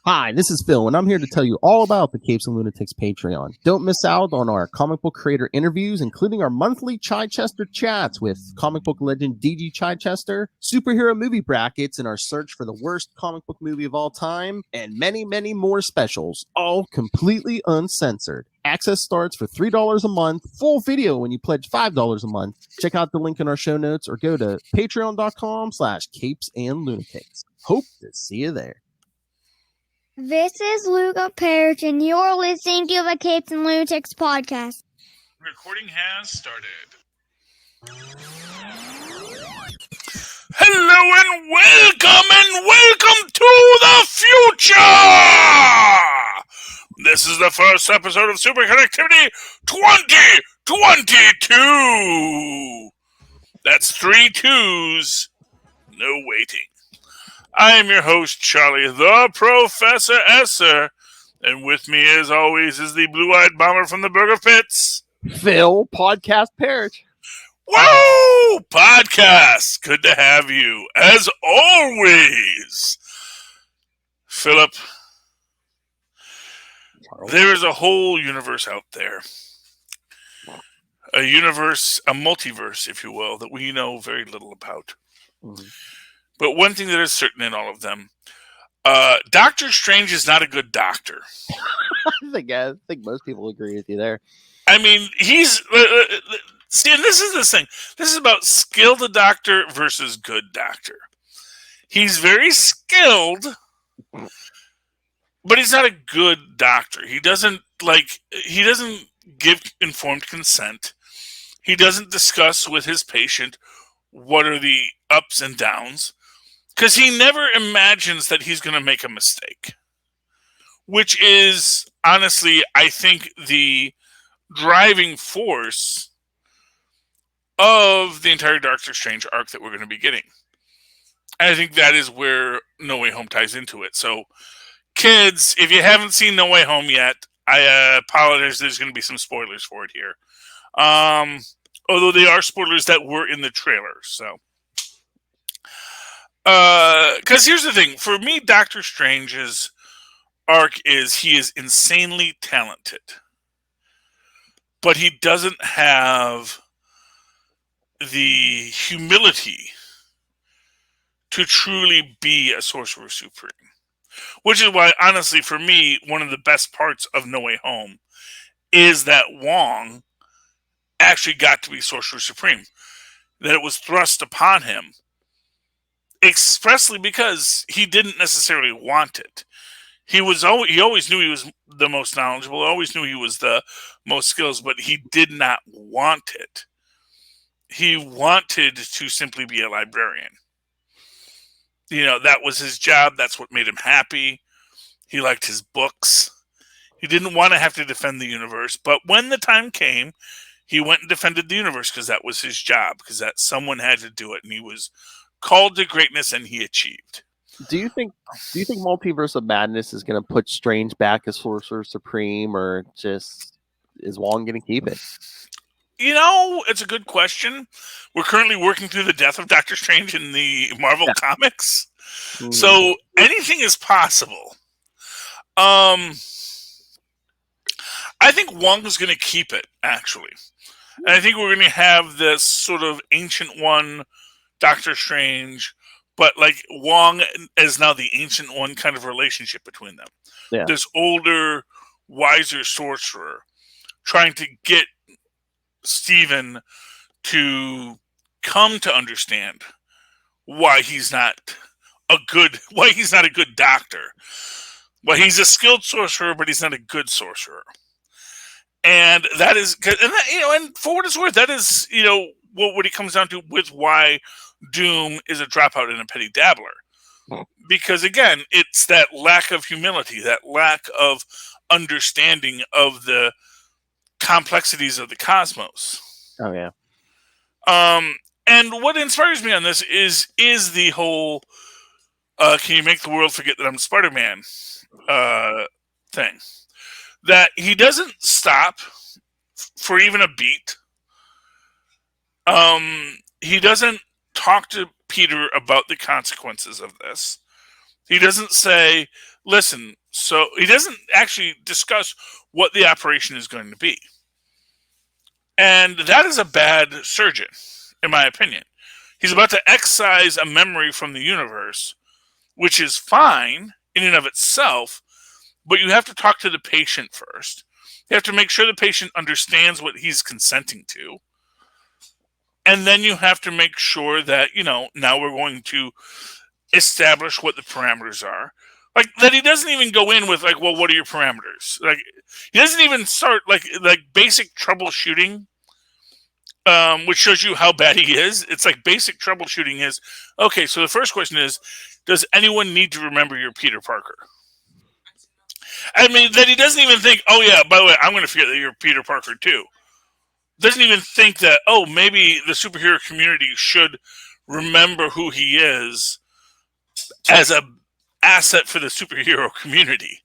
Hi, this is Phil, and I'm here to tell you all about the Capes and Lunatics Patreon. Don't miss out on our comic book creator interviews, including our monthly Chichester chats with comic book legend DG Chichester, superhero movie brackets in our search for the worst comic book movie of all time, and many, many more specials, all completely uncensored. Access starts for $3 a month, full video when you pledge $5 a month. Check out the link in our show notes or go to patreon.com/capesandlunatics. Hope to see you there. This is Luca Perich, and you're listening to the Capes and Lunatics podcast. Recording has started. Hello and welcome to the future! This is the first episode of Super Connectivity 2022. That's 3 2s, no waiting. I am your host, Charlie, the Professor Esser, and with me, as always, is the blue-eyed bomber from the Burger Pits, Phil Podcast Perich. Whoa! Podcast! Good to have you, as always. Philip, there is a whole universe out there. A multiverse, if you will, that we know very little about. Mm-hmm. But one thing that is certain in all of them, Doctor Strange is not a good doctor. I think most people agree with you there. I mean, he's... see, and this is the thing. This is about skilled doctor versus good doctor. He's very skilled, but he's not a good doctor. He doesn't give informed consent. He doesn't discuss with his patient what are the ups and downs. Because he never imagines that he's going to make a mistake. Which is, honestly, I think, the driving force of the entire Doctor Strange arc that we're going to be getting. And I think that is where No Way Home ties into it. So, kids, if you haven't seen No Way Home yet, I apologize. There's going to be some spoilers for it here. Although they are spoilers that were in the trailer, so... Because here's the thing. For me, Doctor Strange's arc is he is insanely talented. But he doesn't have the humility to truly be a Sorcerer Supreme. Which is why, honestly, for me, one of the best parts of No Way Home is that Wong actually got to be Sorcerer Supreme. That it was thrust upon him. Expressly because he didn't necessarily want it. He always knew he was the most knowledgeable, always knew he was the most skills, but he did not want it. He wanted to simply be a librarian. You know, that was his job. That's what made him happy. He liked his books. He didn't want to have to defend the universe, but when the time came, he went and defended the universe because that was his job, because that someone had to do it, and he was called to greatness, and he achieved. Do you think Multiverse of Madness is going to put Strange back as Sorcerer Supreme, or just is Wong going to keep it? You know, it's a good question. We're currently working through the death of Doctor Strange in the Marvel comics, so anything is possible. I think Wong is going to keep it, actually, and I think we're going to have this sort of Ancient One Doctor Strange, but like Wong is now the Ancient One kind of relationship between them. Yeah. This older, wiser sorcerer trying to get Stephen to come to understand why he's not a good doctor. Well, he's a skilled sorcerer, but he's not a good sorcerer. And that is, and for what it's worth, that is, what it comes down to with why Doom is a dropout and a petty dabbler. Because again, it's that lack of humility, that lack of understanding of the complexities of the cosmos. Oh yeah. And what inspires me on this is the whole can you make the world forget that I'm Spider-Man thing. That he doesn't stop for even a beat. He doesn't talk to Peter about the consequences of this. He doesn't say, listen, so he doesn't actually discuss what the operation is going to be. And that is a bad surgeon, in my opinion. He's about to excise a memory from the universe, which is fine in and of itself, but you have to talk to the patient first. You have to make sure the patient understands what he's consenting to. And then you have to make sure that, now we're going to establish what the parameters are. Like, that he doesn't even go in with, like, well, what are your parameters? Like, he doesn't even start, like basic troubleshooting, which shows you how bad he is. It's like basic troubleshooting is, okay, so the first question is, does anyone need to remember your Peter Parker? I mean, that he doesn't even think, oh, yeah, by the way, I'm going to forget that you're Peter Parker, too. Doesn't even think that, oh, maybe the superhero community should remember who he is as a asset for the superhero community.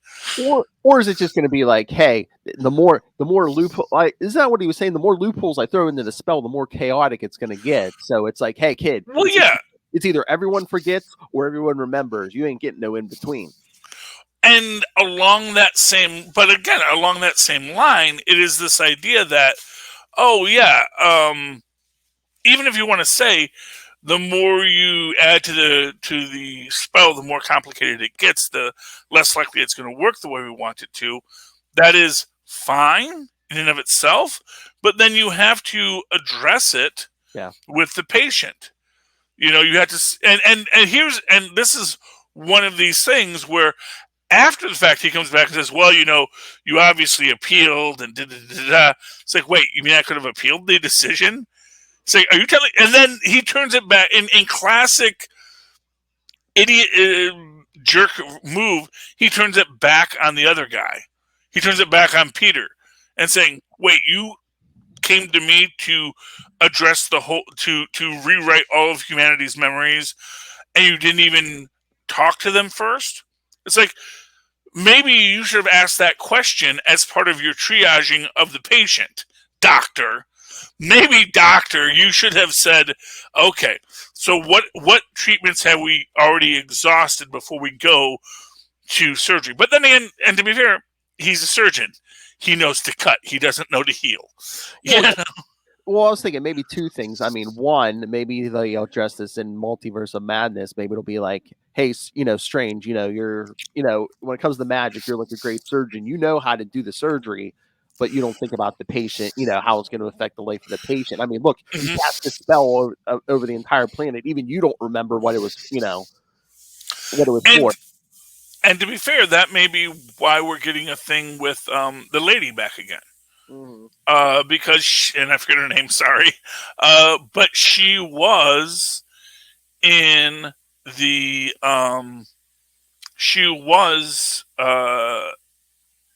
Or is it just going to be like, hey, the more loophole, is that what he was saying? The more loopholes I throw into the spell, the more chaotic it's going to get. So it's like, hey, kid, well, yeah, it's either everyone forgets or everyone remembers. You ain't getting no in between. And along that same line, it is this idea that, oh yeah, even if you want to say, the more you add to the spell, the more complicated it gets, the less likely it's going to work the way we want it to. That is fine in and of itself, but then you have to address it with the patient. You have to, and this is one of these things where after the fact he comes back and says, well, you obviously appealed and da-da-da-da. It's like, wait, you mean I could have appealed the decision? It's like, are you telling? And then he turns it back in classic idiot jerk move. He turns it back on the other guy. He turns it back on Peter and saying, wait, you came to me to address the whole, to rewrite all of humanity's memories, and you didn't even talk to them first? It's like, maybe you should have asked that question as part of your triaging of the patient, doctor. Maybe, doctor, you should have said, okay, so what treatments have we already exhausted before we go to surgery? But then again, and to be fair, he's a surgeon. He knows to cut. He doesn't know to heal. Well, I was thinking maybe two things. I mean, one, maybe they'll address this in Multiverse of Madness. Maybe it'll be like, hey, Strange, you're, when it comes to magic, you're like a great surgeon. You know how to do the surgery, but you don't think about the patient, how it's going to affect the life of the patient. I mean, look, you cast a spell over the entire planet. Even you don't remember what it was, what it was for. And to be fair, that may be why we're getting a thing with the lady back again. Mm-hmm. Because and I forget her name, sorry. But she was in the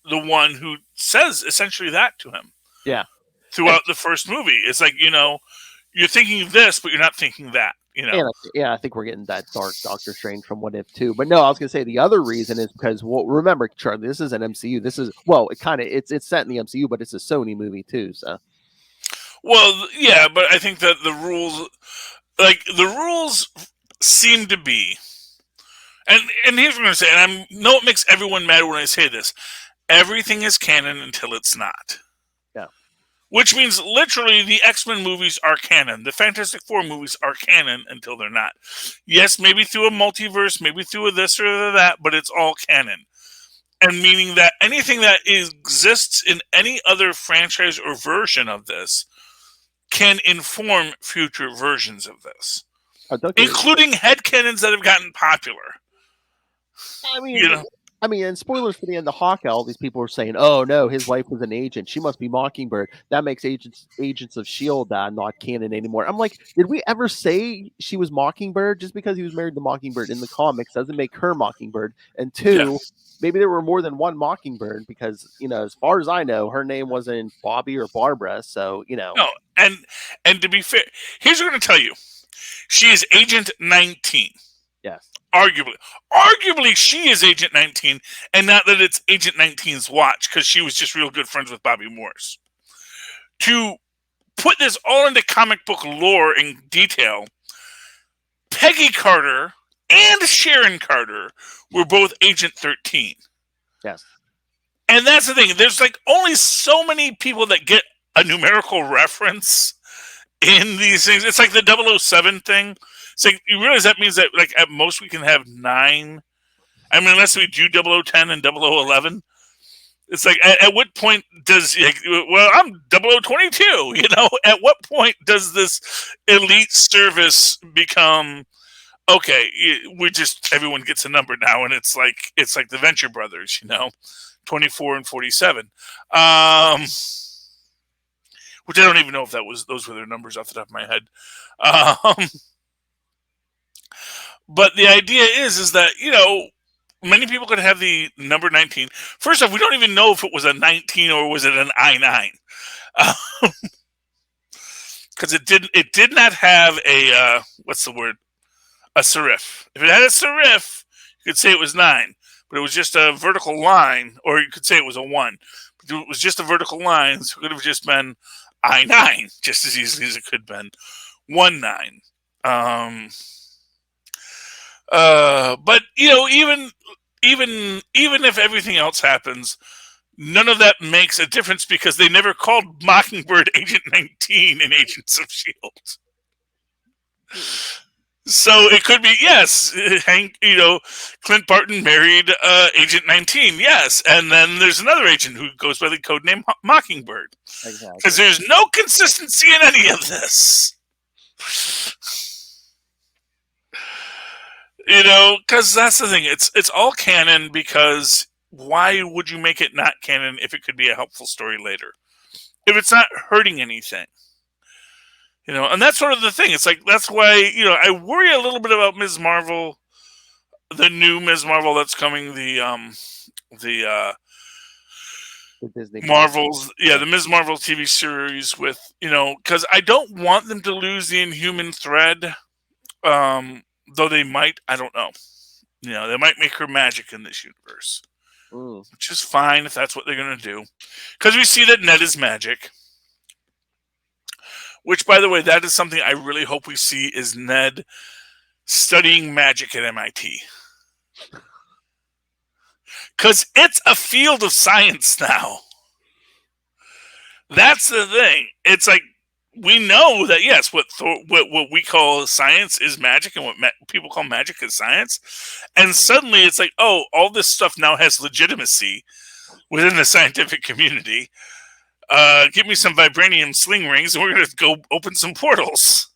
the one who says essentially that to him. Yeah. Throughout the first movie. It's like, you're thinking this, but you're not thinking that. Yeah, I think we're getting that dark Doctor Strange from What If too. But no, I was gonna say the other reason is because, well, remember, Charlie, this is an MCU. This is, well, it's set in the MCU, but it's a Sony movie too. So, well, yeah, but I think that the rules seem to be, and here's what I'm gonna say, and I know it makes everyone mad when I say this: everything is canon until it's not. Which means literally the X-Men movies are canon. The Fantastic Four movies are canon until they're not. Yes, maybe through a multiverse, maybe through a this or that, but it's all canon. And meaning that anything that exists in any other franchise or version of this can inform future versions of this. Including headcanons that have gotten popular. I mean, and spoilers for the end of Hawkeye, all these people are saying, oh, no, his wife was an agent. She must be Mockingbird. That makes Agents of S.H.I.E.L.D. Not canon anymore. I'm like, did we ever say she was Mockingbird? Just because he was married to Mockingbird in the comics doesn't make her Mockingbird. And two, maybe there were more than one Mockingbird because, as far as I know, her name wasn't Bobby or Barbara. So, No, and to be fair, here's what I'm going to tell you. She is Agent 19. Yes. Arguably, she is Agent 19, and not that it's Agent 19's watch, because she was just real good friends with Bobby Morse. To put this all into comic book lore in detail, Peggy Carter, and Sharon Carter were both Agent 13. Yes. And that's the thing. There's like only so many people that get a numerical reference in these things. It's like the 007 thing. It's like you realize that means that like at most we can have 9. I mean, unless we do 0010 and 0011. It's like at what point does well I'm 0022, you know? At what point does this elite service become okay, we just everyone gets a number now, and it's like the Venture Brothers, you know, 24 and 47. Which I don't even know if those were their numbers off the top of my head. But the idea is that, you know, many people could have the number 19. First off, we don't even know if it was a 19 or was it an I-9. Because it did not have a, what's the word? A serif. If it had a serif, you could say it was 9. But it was just a vertical line, or you could say it was a 1. But it was just a vertical line, so it could have just been I-9, just as easily as it could have been 1-9. But you know, even if everything else happens, none of that makes a difference because they never called Mockingbird Agent 19 in Agents of S.H.I.E.L.D. So it could be, yes, Hank, you know, Clint Barton married Agent 19, yes, and then there's another agent who goes by the codename Mockingbird. Exactly. Because there's no consistency in any of this. You know, because that's the thing. It's all canon because why would you make it not canon if it could be a helpful story later? If it's not hurting anything. You know, and that's sort of the thing. It's like, that's why, you know, I worry a little bit about Ms. Marvel, the new Ms. Marvel that's coming, the Disney Marvels, the Ms. Marvel TV series with, you know, because I don't want them to lose the Inhuman thread, though they might, I don't know. You know, they might make her magic in this universe, which is fine if that's what they're going to do. Because we see that Ned is magic. Which, by the way, that is something I really hope we see is Ned studying magic at MIT. Because it's a field of science now. That's the thing. It's like, we know that, yes, what we call science is magic and what people call magic is science. And suddenly it's like, oh, all this stuff now has legitimacy within the scientific community. Give me some vibranium sling rings and we're going to go open some portals.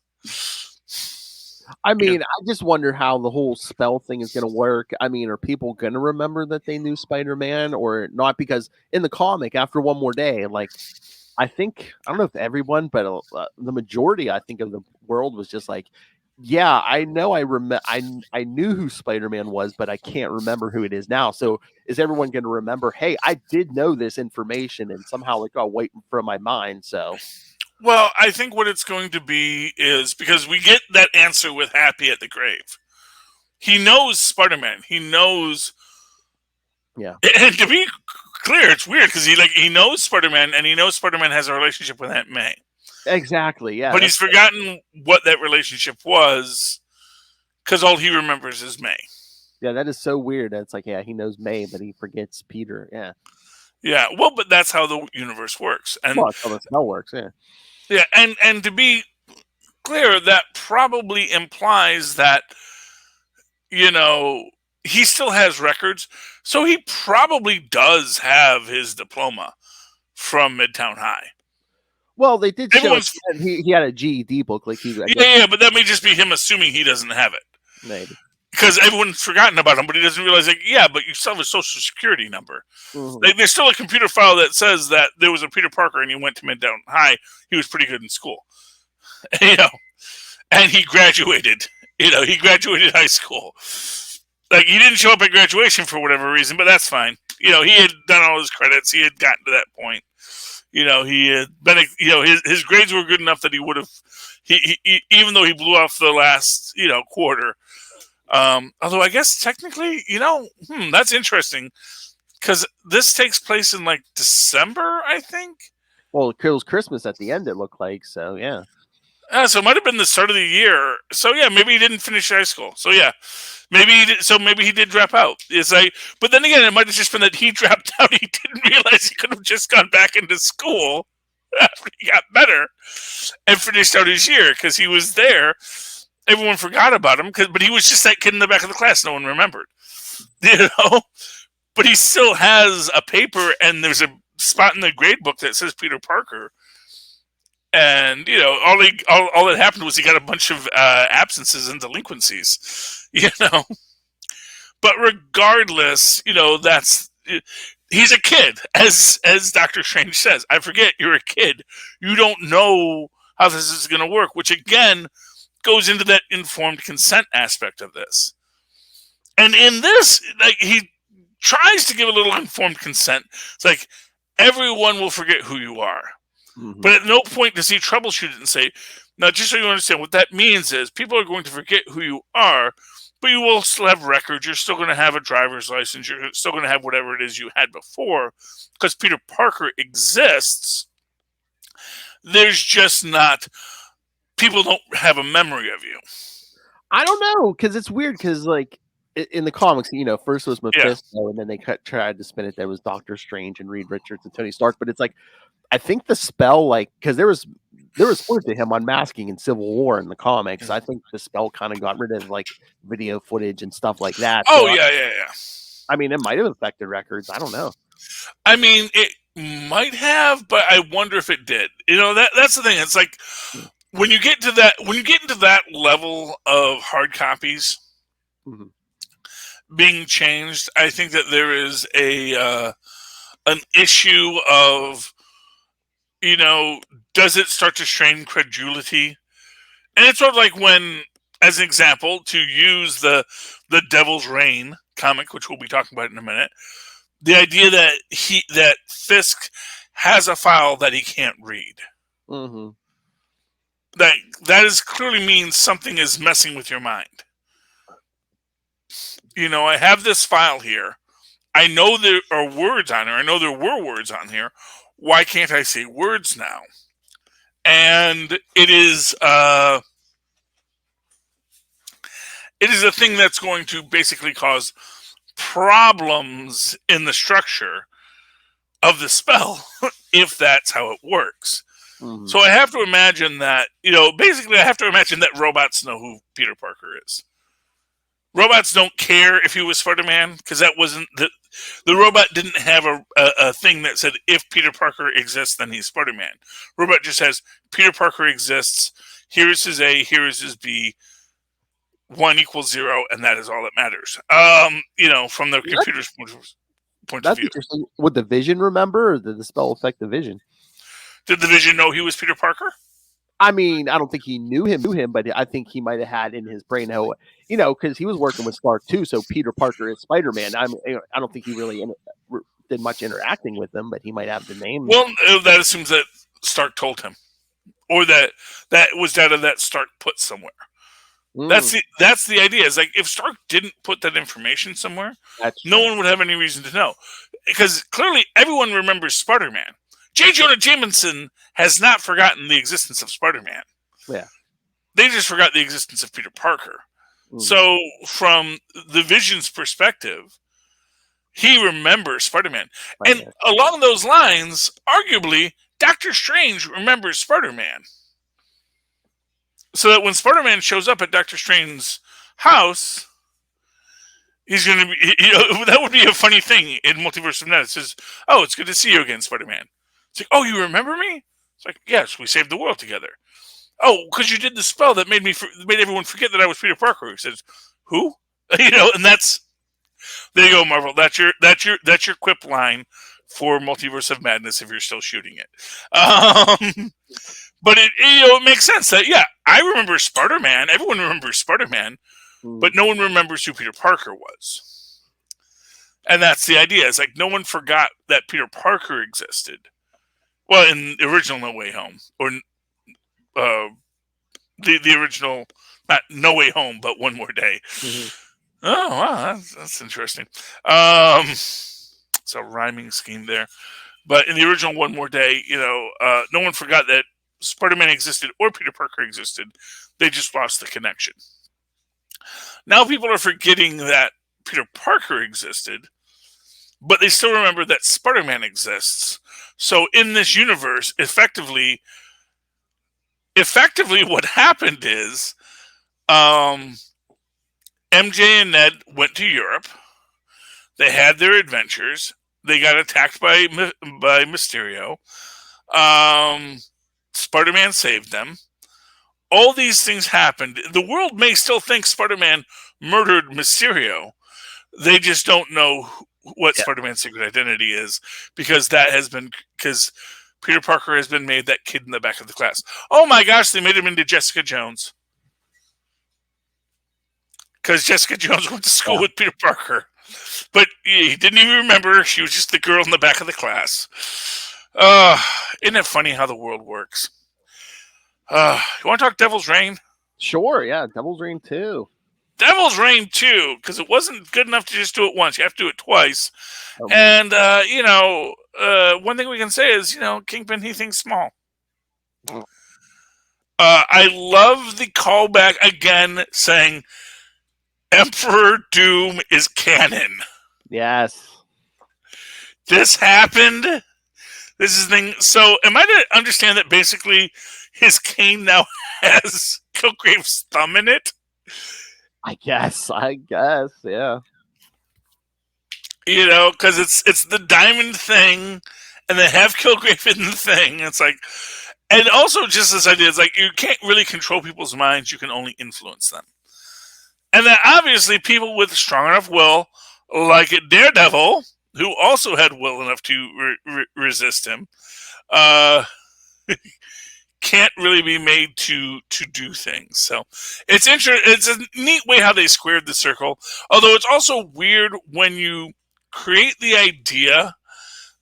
I mean, I just wonder how the whole spell thing is going to work. I mean, are people going to remember that they knew Spider-Man or not? Because in the comic, after One More Day, like, I don't know if everyone, but the majority, I think, of the world was just like, yeah, I know I knew who Spider-Man was, but I can't remember who it is now. So is everyone going to remember, hey, I did know this information and somehow it got wiped from my mind? So, well, I think what it's going to be is because we get that answer with Happy at the grave. He knows Spider-Man. He knows. Yeah. And to be clear, it's weird because he knows Spider-Man and he knows Spider-Man has a relationship with Aunt May. Exactly, yeah. But he's forgotten what that relationship was because all he remembers is May. Yeah, that is so weird. It's like, yeah, he knows May, but he forgets Peter. Yeah. Yeah, well, but that's how the universe works. And that's how the spell works, yeah. Yeah, and to be clear, that probably implies that, you know, he still has records. So he probably does have his diploma from Midtown High. Well, they did show he had a GED book. Like but that may just be him assuming he doesn't have it. Maybe. Because everyone's forgotten about him, but he doesn't realize, like, yeah, but you still have a social security number. Mm-hmm. Like, there's still a computer file that says that there was a Peter Parker and he went to Midtown High. He was pretty good in school. You know, and he graduated. You know, he graduated high school. Like, he didn't show up at graduation for whatever reason, but that's fine. You know, he had done all his credits. He had gotten to that point. You know, he had been, you know, his grades were good enough that he would have, he even though he blew off the last, you know, quarter. Although I guess technically, you know, that's interesting because this takes place in like December, I think. Well, it was Christmas at the end, it looked like, so yeah. So it might have been the start of the year. So yeah, maybe he didn't finish high school. So yeah, maybe he did drop out. It's like, but then again, it might have just been that he dropped out. He didn't realize he could have just gone back into school after he got better and finished out his year because he was there. Everyone forgot about him, but he was just that kid in the back of the class. No one remembered, But he still has a paper, and there's a spot in the grade book that says Peter Parker. And all that happened was he got a bunch of absences and delinquencies. But regardless, he's a kid, as Doctor Strange says. I forget, you're a kid. You don't know how this is going to work, which again goes into that informed consent aspect of this. And in this, he tries to give a little informed consent. It's like, everyone will forget who you are. Mm-hmm. But at no point does he troubleshoot it and say, now, just so you understand, what that means is people are going to forget who you are, but you will still have records. You're still going to have a driver's license. You're still going to have whatever it is you had before, because Peter Parker exists. There's just not... people don't have a memory of you. I don't know, because it's weird, because in the comics, first was Mephisto, and then they tried to spin it that was Doctor Strange and Reed Richards and Tony Stark. But it's like, I think the spell, because there was footage to him unmasking in Civil War in the comics. I think the spell kind of got rid of video footage and stuff like that. Oh, so yeah. I mean, it might have affected records. I don't know. I mean, it might have, but I wonder if it did. That's the thing. It's like, when you get into that level of hard copies being changed, I think that there is an issue of, does it start to strain credulity? And it's sort of like when, as an example, to use the Devil's Reign comic, which we'll be talking about in a minute, the idea that Fisk has a file that he can't read. Mm-hmm. That clearly means something is messing with your mind. I have this file here. I know there are words on here. I know there were words on here. Why can't I say words now? And it is a thing that's going to basically cause problems in the structure of the spell if that's how it works. Mm-hmm. So I have to imagine that, basically I have to imagine that robots know who Peter Parker is. Robots don't care if he was Spider-Man, because that wasn't the robot didn't have a thing that said, if Peter Parker exists, then he's Spider-Man. Robot just says, Peter Parker exists, here's his A, here's his B, 1 equals 0, and that is all that matters. From the computer's point of view. Interesting. Would the Vision remember, or did the spell affect the Vision? Did the Vision know he was Peter Parker? I mean, I don't think he knew him, but I think he might have had in his brain how, because he was working with Stark too. So Peter Parker is Spider-Man. I don't think he really did much interacting with him, but he might have the name. Well, that assumes that Stark told him, or that was data that Stark put somewhere. That's the idea. Is like, if Stark didn't put that information somewhere, no one would have any reason to know, because clearly everyone remembers Spider-Man. J. Jonah Jameson has not forgotten the existence of Spider-Man. Yeah. They just forgot the existence of Peter Parker. Mm-hmm. So from the Vision's perspective, he remembers Spider-Man. And along those lines, arguably, Doctor Strange remembers Spider-Man. So that when Spider-Man shows up at Doctor Strange's house, he's going to be... that would be a funny thing in Multiverse of Madness. It says, oh, it's good to see you again, Spider-Man. It's like, oh, you remember me? It's like, yes, we saved the world together. Oh, because you did the spell that made everyone forget that I was Peter Parker. He says, who? And that's, there you go, Marvel. That's your quip line for Multiverse of Madness if you're still shooting it. But it makes sense that, yeah, I remember Spider-Man. Everyone remembers Spider-Man, but no one remembers who Peter Parker was. And that's the idea. It's like, no one forgot that Peter Parker existed. Well, in the original No Way Home, or the original, not No Way Home, but One More Day. Mm-hmm. Oh, wow, that's interesting. It's a rhyming scheme there. But in the original One More Day, no one forgot that Spider-Man existed or Peter Parker existed. They just lost the connection. Now people are forgetting that Peter Parker existed, but they still remember that Spider-Man exists. So in this universe, effectively what happened is MJ and Ned went to Europe. They had their adventures. They got attacked by Mysterio. Spider-Man saved them. All these things happened. The world may still think Spider-Man murdered Mysterio. They just don't know what Spider-Man's secret identity is because Peter Parker has been made that kid in the back of the class. Oh my gosh, they made him into Jessica Jones. Because Jessica Jones went to school with Peter Parker. But he didn't even remember her. She was just the girl in the back of the class. Isn't it funny how the world works? You want to talk Devil's Reign? Sure, yeah. Devil's Reign 2. Devil's Reign 2, because it wasn't good enough to just do it once. You have to do it twice. Oh, and, one thing we can say is, Kingpin, he thinks small. I love the callback again saying, Emperor Doom is canon. yes. This happened. This is the thing. So, am I to understand that basically his cane now has Kilgrave's thumb in it? I guess, yeah. Because it's the diamond thing, and they have Kilgrave in the thing. It's like, and also just this idea, it's like you can't really control people's minds; you can only influence them. And then obviously people with strong enough will, like Daredevil, who also had will enough to resist him, can't really be made to do things. So it's it's a neat way how they squared the circle. Although it's also weird when you create the idea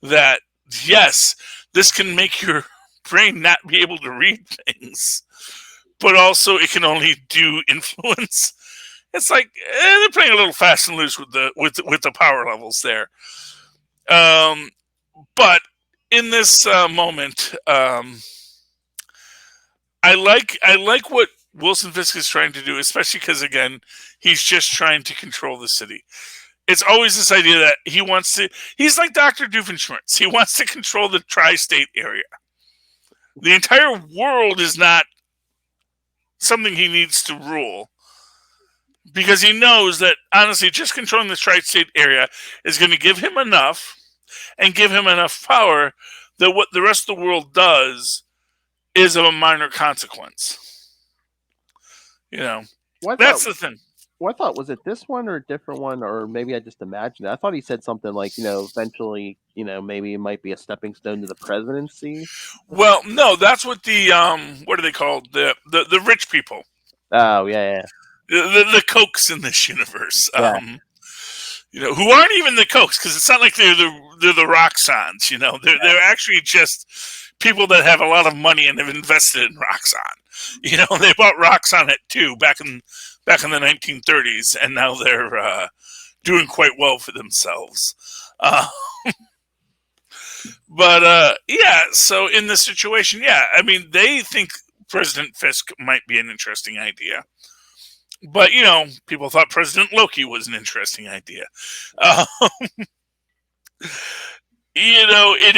that, yes, this can make your brain not be able to read things, but also it can only do influence. It's like they're playing a little fast and loose with the power levels there. But in this moment, I like what Wilson Fisk is trying to do, especially because, again, he's just trying to control the city. It's always this idea that he's like Dr. Doofenshmirtz. He wants to control the tri-state area. The entire world is not something he needs to rule, because he knows that, honestly, just controlling the tri-state area is going to give him enough and give him enough power that what the rest of the world does is of a minor consequence. That's the thing. Well, I thought, was it this one or a different one, or maybe I just imagined it? I thought he said something like, eventually, maybe it might be a stepping stone to the presidency. Well, no, that's what the what are they called? The rich people. Oh, yeah. The Cokes in this universe. Yeah. Who aren't even the Cokes, because it's not like they're the Roxxons. They're actually just people that have a lot of money and have invested in Roxxon. They bought Roxxon at 2 back in the 1930s, and now they're doing quite well for themselves. But so in this situation, they think President Fisk might be an interesting idea. But, people thought President Loki was an interesting idea. It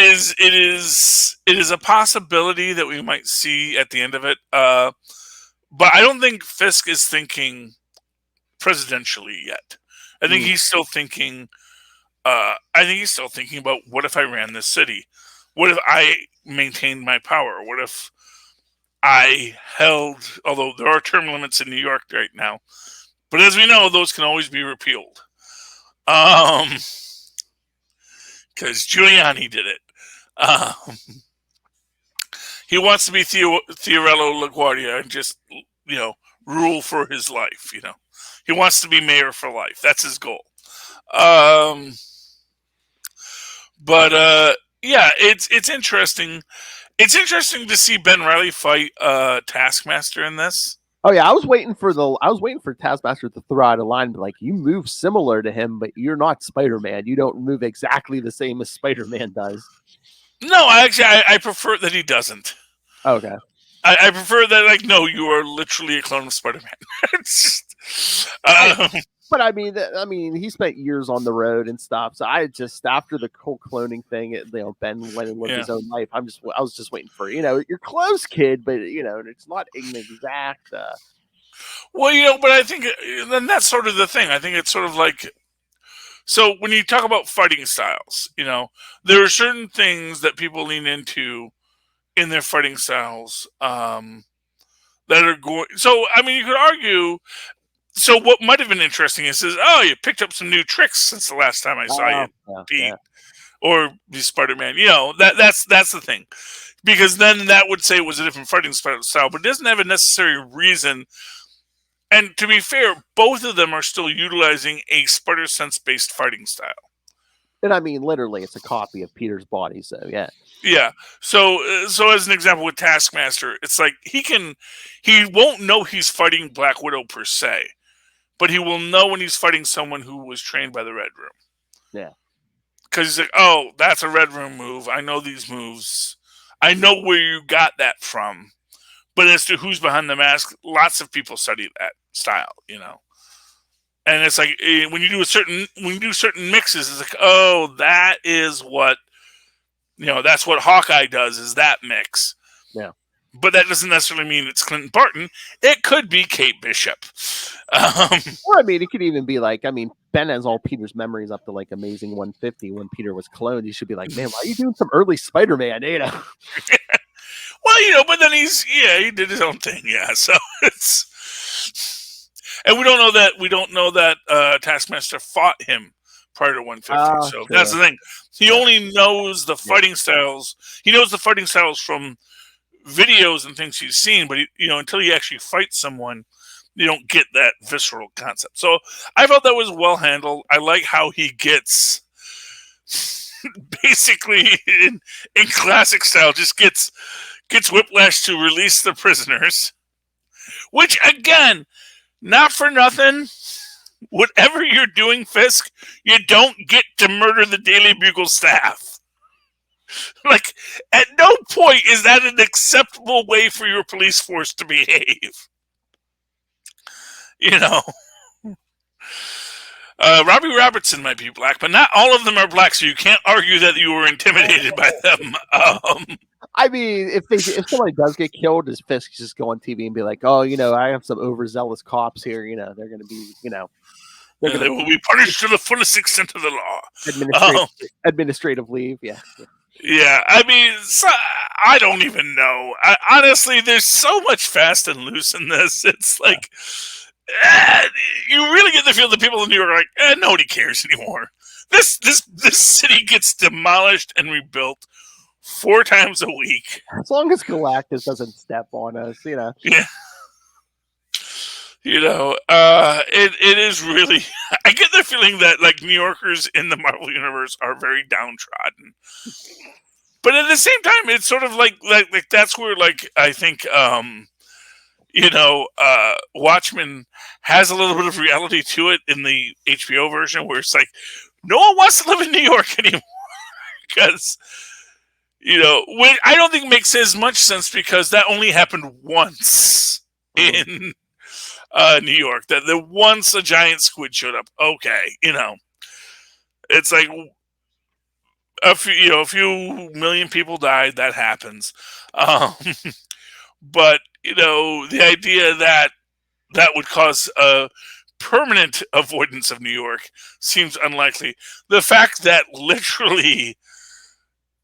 is a possibility that we might see at the end of it. But I don't think Fisk is thinking presidentially yet. I think he's still thinking. About what if I ran this city? What if I maintained my power? What if I held? Although there are term limits in New York right now, but as we know, those can always be repealed. Because Giuliani did it. He wants to be Fiorello LaGuardia and just, rule for his life. He wants to be mayor for life. That's his goal. It's interesting. It's interesting to see Ben Reilly fight Taskmaster in this. Oh yeah, I was waiting for Taskmaster to throw out a line, like, you move similar to him, but you're not Spider-Man. You don't move exactly the same as Spider-Man does. No, I prefer that he doesn't. Okay. I prefer that. Like, no, you are literally a clone of Spider-Man. It's just, But I mean, he spent years on the road and stuff. So I just after the whole cloning thing, Ben went and lived his own life. I was just waiting for you're close, kid, but it's not an exact. Well, but I think then that's sort of the thing. I think it's sort of like, so when you talk about fighting styles, there are certain things that people lean into in their fighting styles that are going. So I mean, you could argue. So what might have been interesting is, oh, you picked up some new tricks since the last time I saw you, Pete, or the Spider-Man. That's the thing, because then that would say it was a different fighting style, but it doesn't have a necessary reason. And to be fair, both of them are still utilizing a Spider Sense based fighting style. And I mean, literally, it's a copy of Peter's body. So yeah. Yeah. So as an example with Taskmaster, it's like he won't know he's fighting Black Widow per se. But he will know when he's fighting someone who was trained by the Red Room. Yeah. Because he's like, oh, that's a Red Room move. I know these moves. I know where you got that from. But as to who's behind the mask, lots of people study that style, And it's like when you do certain mixes, it's like, oh, that is what that's what Hawkeye does, is that mix. Yeah. But that doesn't necessarily mean it's Clinton Barton. It could be Kate Bishop. Or, I mean, it could even be like, Ben has all Peter's memories up to like Amazing 150 when Peter was cloned. He should be like, man, why are you doing some early Spider-Man, Well, but then he did his own thing. Yeah. So it's, and we don't know that Taskmaster fought him prior to 150. So that's the thing. He only knows the fighting styles. He knows the fighting styles from videos and things he's seen, but until he actually fights someone, you don't get that visceral concept. So I felt that was well handled. I like how he gets basically in classic style, just gets Whiplash to release the prisoners, which again, not for nothing. Whatever you're doing, Fisk, you don't get to murder the Daily Bugle staff. Like, at no point is that an acceptable way for your police force to behave. Robbie Robertson might be black, but not all of them are black, so you can't argue that you were intimidated by them. I mean, if somebody does get killed, does Fisk just go on TV and be like, oh, I have some overzealous cops here, they're going to be, they will be punished to the fullest extent of the law. Administrative leave, yeah. Yeah, I mean, I don't even know. Honestly, there's so much fast and loose in this. It's like, you really get the feel that people in New York are like, nobody cares anymore. This city gets demolished and rebuilt 4 times a week. As long as Galactus doesn't step on us, Yeah. It is really. I get the feeling that like New Yorkers in the Marvel universe are very downtrodden, but at the same time, it's sort of like that's where like I think Watchmen has a little bit of reality to it in the HBO version, where it's like no one wants to live in New York anymore because which I don't think makes as much sense because that only happened once in New York. That once a giant squid showed up. Okay, it's like a few million people died. That happens, but the idea that would cause a permanent avoidance of New York seems unlikely. The fact that literally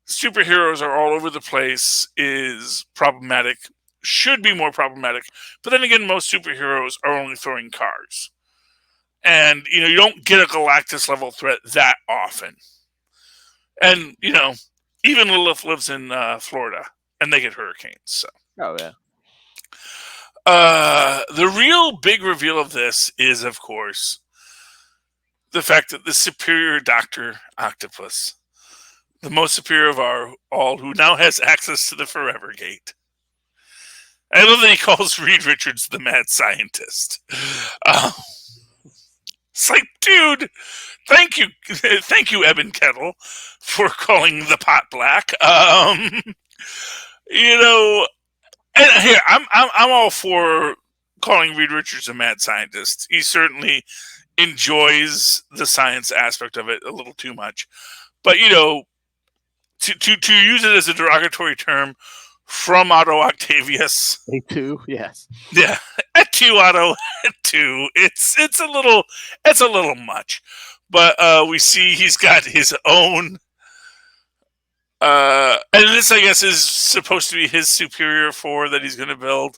superheroes are all over the place is problematic. Should be more problematic. But then again, most superheroes are only throwing cars. And, you don't get a Galactus level threat that often. And, even Lilith lives in Florida and they get hurricanes. So. Oh, yeah. The real big reveal of this is, of course, the fact that the superior Dr. Octopus, the most superior of all, who now has access to the Forever Gate. I love that he calls Reed Richards the mad scientist. It's like, dude, thank you, Eben Kettle, for calling the pot black. And here, I'm all for calling Reed Richards a mad scientist. He certainly enjoys the science aspect of it a little too much. But to use it as a derogatory term from Otto Octavius, Me too. Yes. yeah, at two Otto, at two, it's a little much. But we see he's got his own. And this, I guess, is supposed to be his superior four that he's going to build.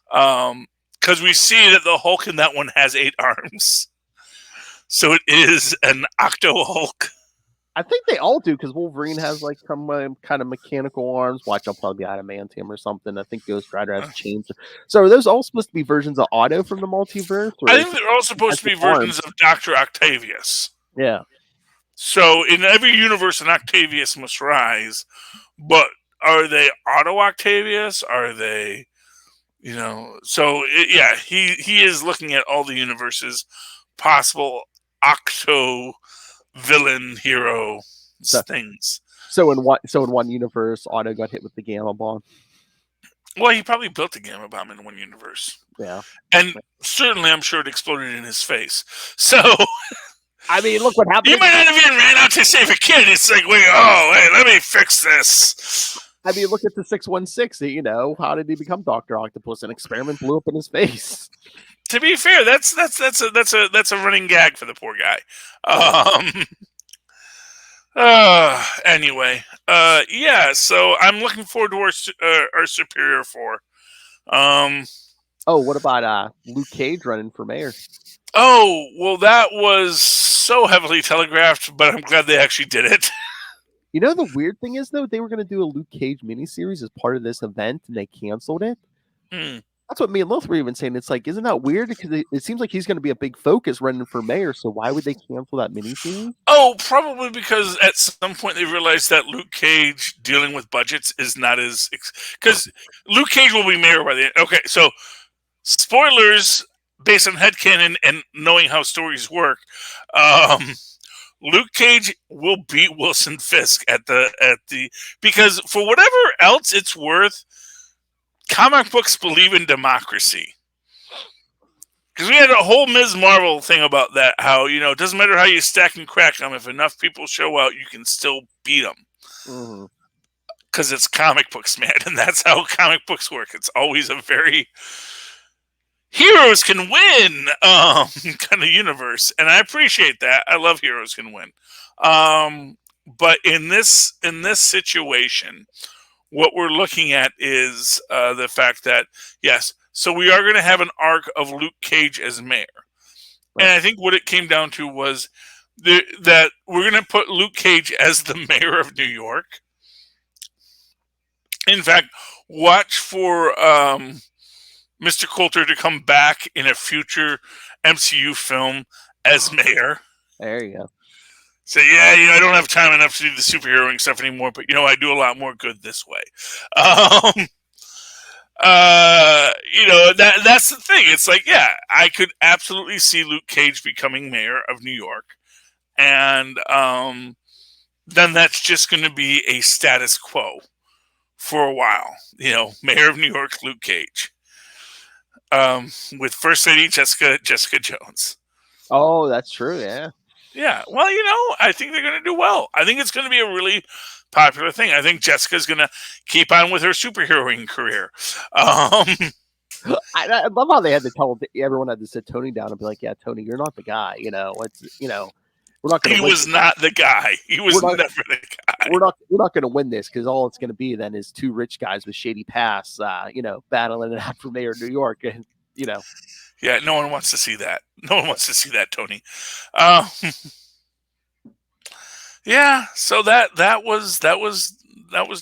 Because we see that the Hulk in that one has 8 arms. So it is an Octo Hulk. I think they all do because Wolverine has like some kind of mechanical arms. Watch, I'll probably be adamantium or something. I think Ghost Rider has chains. So are those all supposed to be versions of Otto from the multiverse? I think they're all supposed to be versions of Dr. Octavius. Yeah. So in every universe, an Octavius must rise. But are they Otto Octavius? Are they, So yeah, he is looking at all the universes, possible Octo villain hero things. So in one universe, Otto got hit with the gamma bomb. Well, he probably built a gamma bomb in one universe. Yeah. And certainly I'm sure it exploded in his face. So I mean, look what happened. You might not have even ran out to save a kid. It's like, hey, let me fix this. I mean, look at the 616. How did he become Dr. Octopus? An experiment blew up in his face. To be fair, that's a running gag for the poor guy. Anyway, yeah. So I'm looking forward to our superior four. What about Luke Cage running for mayor? Oh, well, that was so heavily telegraphed, but I'm glad they actually did it. The weird thing is, though, they were going to do a Luke Cage miniseries as part of this event, and they canceled it. That's what me and Lilith were even saying. It's like, isn't that weird? Because it seems like he's going to be a big focus running for mayor. So why would they cancel that miniseries? Oh, probably because at some point they realized that Luke Cage dealing with budgets is not as... Because Luke Cage will be mayor by the end. Okay, so spoilers based on headcanon and knowing how stories work. Luke Cage will beat Wilson Fisk at the because for whatever else it's worth, comic books believe in democracy. Because we had a whole Ms. Marvel thing about that, how, it doesn't matter how you stack and crack them, if enough people show out, you can still beat them. Because it's comic books, man, and that's how comic books work. It's always a very heroes can win kind of universe, and I appreciate that. I love heroes can win. But in this situation, what we're looking at is the fact that, yes, so we are going to have an arc of Luke Cage as mayor. Right. And I think what it came down to was that we're going to put Luke Cage as the mayor of New York. In fact, watch for Mr. Coulter to come back in a future MCU film as mayor. There you go. Say, I don't have time enough to do the superheroing stuff anymore, but I do a lot more good this way. That's the thing. It's like, yeah, I could absolutely see Luke Cage becoming mayor of New York, and then that's just going to be a status quo for a while. Mayor of New York, Luke Cage, with First Lady Jessica Jones. Oh, that's true. Yeah. Yeah, well, I think they're going to do well. I think it's going to be a really popular thing. I think Jessica's going to keep on with her superheroing career. I love how they had to tell everyone had to sit Tony down and be like, "Yeah, Tony, you're not the guy. We're not going to." He was not the guy. He was never the guy. We're not going to win this because all it's going to be then is 2 rich guys with shady pasts, battling it out for mayor of New York, and Yeah, no one wants to see that. No one wants to see that, Tony. Yeah, so that was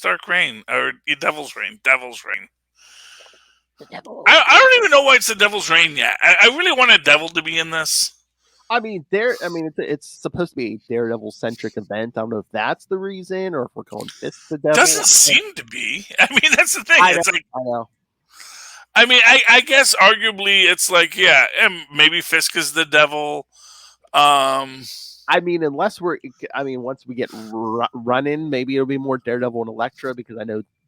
Dark Reign, or Devil's Reign. Devil's Reign. The devil. I don't even know why it's the Devil's Reign yet. I really want a devil to be in this. I mean, it's supposed to be a Daredevil centric event. I don't know if that's the reason, or if we're calling Fisk the devil. Doesn't seem to be. I mean, that's the thing. I know. I mean, I guess arguably it's like, yeah, and maybe Fisk is the devil. I I mean, once we get running, maybe it'll be more Daredevil and Elektra because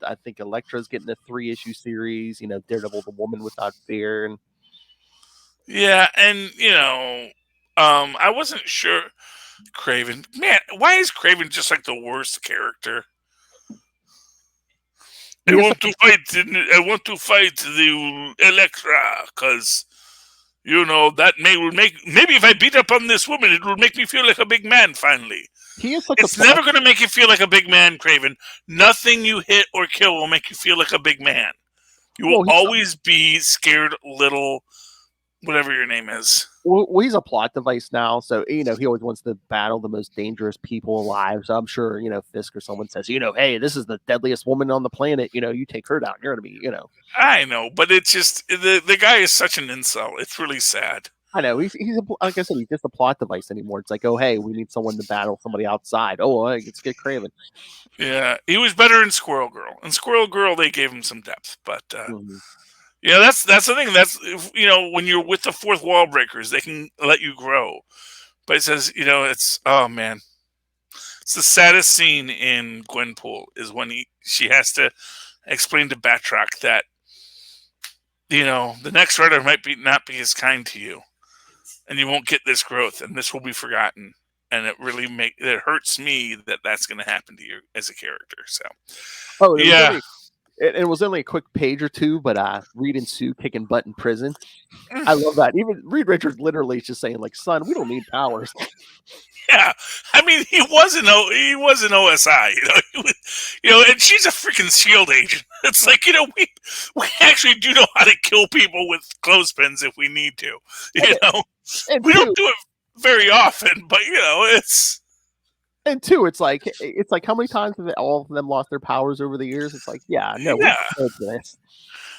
I think Elektra's getting a 3-issue series. Daredevil, the Woman Without Fear, and Yeah, and I wasn't sure. Craven, man, why is Craven just like the worst character? I want to fight the Elektra because that will make maybe if I beat up on this woman, it will make me feel like a big man finally. It's never going to make you feel like a big man, Craven. Nothing you hit or kill will make you feel like a big man. You will always be scared little, whatever your name is. Well, he's a plot device now, so he always wants to battle the most dangerous people alive. So I'm sure Fisk or someone says, hey, this is the deadliest woman on the planet. You take her down, you're gonna be, I know, but it's just the guy is such an incel. It's really sad. I know he's like I said, he's just a plot device anymore. It's like, oh hey, we need someone to battle somebody outside. Oh, let's get Craven. Yeah, he was better in Squirrel Girl. In Squirrel Girl, they gave him some depth, but. Yeah, that's the thing. That's when you're with the fourth wall breakers, they can let you grow. But it says, it's oh man, it's the saddest scene in Gwenpool is when she has to explain to Batroc that the next writer might not be as kind to you, and you won't get this growth, and this will be forgotten. And it really it hurts me that that's going to happen to you as a character. So, yeah. It was only a quick page or two, but Reed and Sue kicking butt in prison. I love that. Even Reed Richards literally is just saying, like, son, we don't need powers. Yeah, I mean, he was an OSI, and she's a freaking SHIELD agent. It's like, we actually do know how to kill people with clothespins if we need to. We don't do it very often, but it's. And two, it's like how many times have all of them lost their powers over the years? It's like, yeah, no, yeah.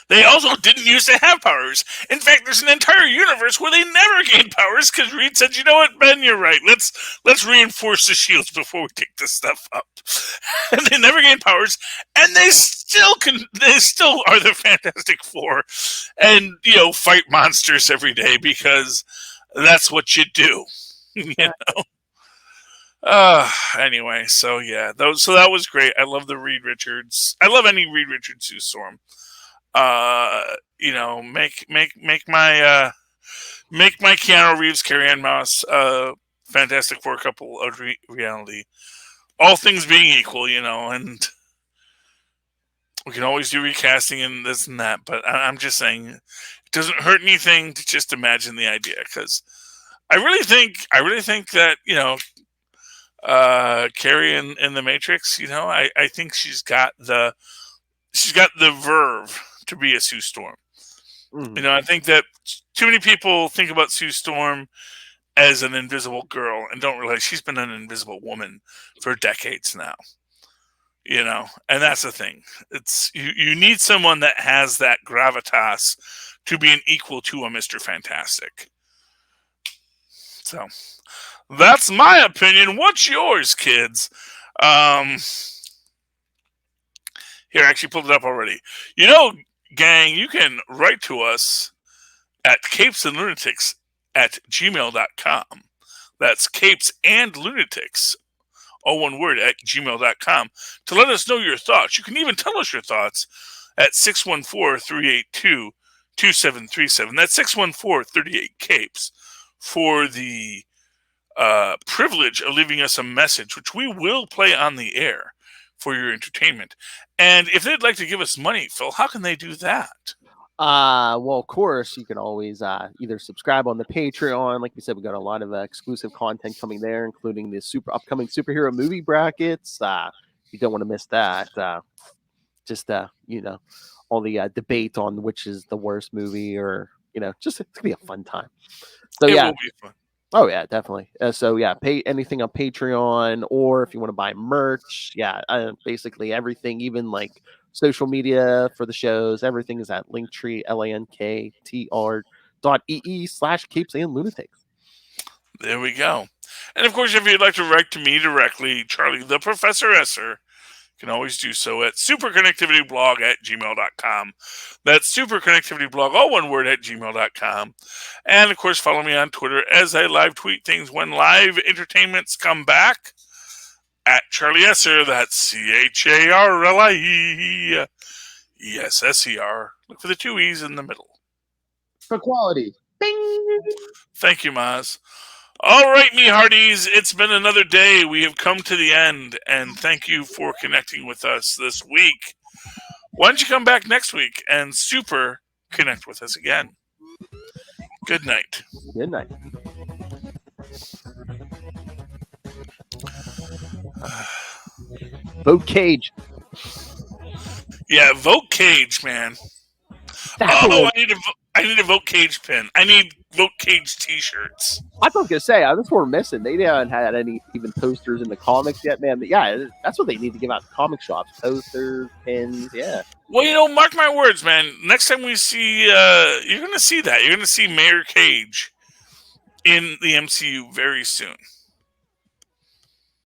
They also didn't used to have powers. In fact, there's an entire universe where they never gained powers because Reed said, "You know what, Ben, you're right. Let's reinforce the shields before we take this stuff up." And they never gained powers, and they still are the Fantastic Four, and fight monsters every day because that's what you do. Anyway, so yeah, so that was great. I love the Reed Richards. I love any Reed Richards Sue Storm. Make my Keanu Reeves, Carrie Ann Moss, Fantastic Four couple of reality. All things being equal, and we can always do recasting and this and that. But I'm just saying, it doesn't hurt anything to just imagine the idea because I really think that Carrie in the Matrix, I think she's got the verve to be a Sue Storm. I think that too many people think about Sue Storm as an invisible girl and don't realize she's been an invisible woman for decades now. And that's the thing. It's you need someone that has that gravitas to be an equal to a Mr. Fantastic. So that's my opinion. What's yours, kids? Here, I actually pulled it up already. Gang, you can write to us at capesandlunatics@gmail.com. That's capesandlunatics, all one word, at gmail.com to let us know your thoughts. You can even tell us your thoughts at 614-382-2737. That's 614-38-CAPES for the privilege of leaving us a message, which we will play on the air for your entertainment. And if they'd like to give us money, Phil, how can they do that? Well, of course, you can always either subscribe on the Patreon. Like we said, we got a lot of exclusive content coming there, including the upcoming superhero movie brackets. You don't want to miss that. Just all the debate on which is the worst movie, or just it's gonna be a fun time. So it yeah, will be fun. Oh yeah, definitely. So yeah, pay anything on Patreon, or if you want to buy merch, basically everything, even like social media for the shows, everything is at Linktree, linktr.ee/capesandlunatics. There we go. And of course, if you'd like to write to me directly, Charlie the Professor Esser, you can always do so at superconnectivityblog@gmail.com. That's superconnectivityblog, all one word, at gmail.com. And, of course, follow me on Twitter as I live tweet things when live entertainments come back. At Charlie Esser, that's CHARLIE. Yes, SER. Look for the 2 E's in the middle. For quality. Bing! Thank you, Maz. All right, me hearties, it's been another day. We have come to the end, and thank you for connecting with us this week. Why don't you come back next week and super connect with us again? Good night. Good night. Vote Cage. Yeah, vote Cage, man. Oh, I need a vote Cage pin. I need vote Cage t-shirts. That's what I was gonna say. That's what we're missing. They haven't had any even posters in the comics yet, man. But yeah, that's what they need to give out to comic shops: posters, pins. Yeah. Well, mark my words, man. Next time we see, you're gonna see that. You're gonna see Mayor Cage in the MCU very soon.